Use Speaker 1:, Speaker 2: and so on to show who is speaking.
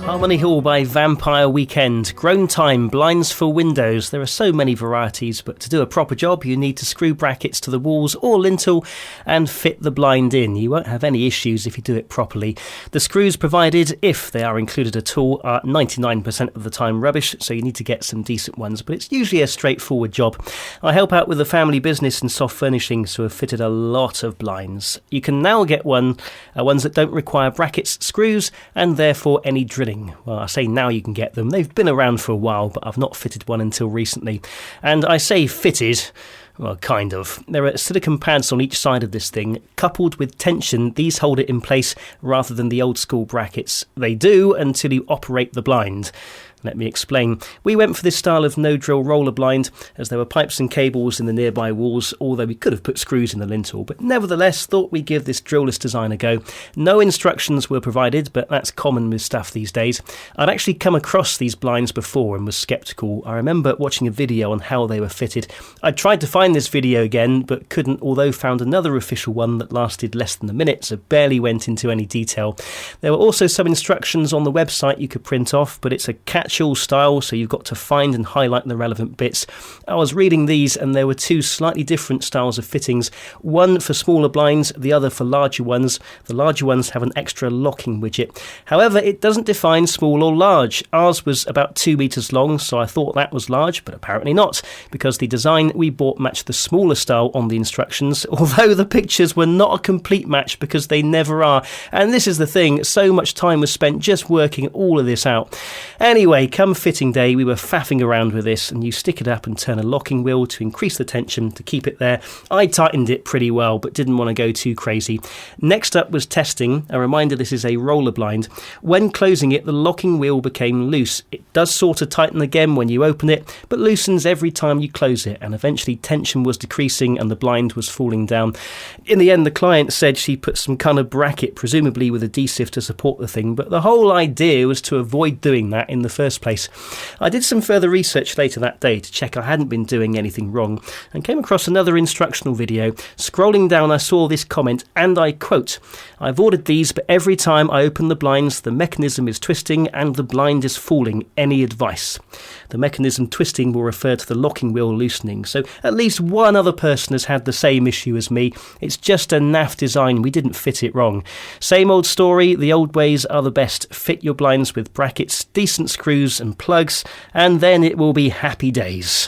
Speaker 1: Harmony Hall by Vampire Weekend. Groan time, blinds for windows. There are so many varieties, but to do a proper job you need to screw brackets to the walls or lintel and fit the blind in. You won't have any issues if you do it properly. The screws provided, if they are included at all, are 99% of the time rubbish, so you need to get some decent ones, but it's usually a straightforward job. I help out with a family business in soft furnishings who have fitted a lot of blinds. You can now get ones that don't require brackets, screws, and therefore any drilling. Well, I say now you can get them. They've been around for a while, but I've not fitted one until recently. And I say fitted, well, kind of. There are silicone pads on each side of this thing. Coupled with tension, these hold it in place rather than the old school brackets. They do until you operate the blind. Let me explain. We went for this style of no-drill roller blind as there were pipes and cables in the nearby walls, although we could have put screws in the lintel, but nevertheless thought we'd give this drillless design a go. No instructions were provided, but that's common with stuff these days. I'd actually come across these blinds before and was sceptical. I remember watching a video on how they were fitted. I tried to find this video again, but couldn't, although found another official one that lasted less than a minute, so barely went into any detail. There were also some instructions on the website you could print off, but it's a catch-all style, so you've got to find and highlight the relevant bits. I was reading these and there were two slightly different styles of fittings, one for smaller blinds, the other for larger ones. The larger ones have an extra locking widget. However, it doesn't define small or large. Ours was about 2 meters long, so I thought that was large, but apparently not, because the design we bought matched the smaller style on the instructions, although the pictures were not a complete match because they never are. And this is the thing, so much time was spent just working all of this out. Anyway, come fitting day, we were faffing around with this, and you stick it up and turn a locking wheel to increase the tension to keep it there. I tightened it pretty well, but didn't want to go too crazy. Next up was testing. A reminder, this is a roller blind. When closing it, the locking wheel became loose. It does sort of tighten again when you open it, but loosens every time you close it, and eventually tension was decreasing and the blind was falling down. In the end, the client said she put some kind of bracket, presumably with adhesive to support the thing, but the whole idea was to avoid doing that in the first place. I did some further research later that day to check I hadn't been doing anything wrong and came across another instructional video. Scrolling down, I saw this comment, and I quote, "I've ordered these, but every time I open the blinds, the mechanism is twisting and the blind is falling. Any advice?" The mechanism twisting will refer to the locking wheel loosening, so at least one other person has had the same issue as me. It's just a naff design, we didn't fit it wrong. Same old story, the old ways are the best. Fit your blinds with brackets, decent screws and plugs, and then it will be happy days.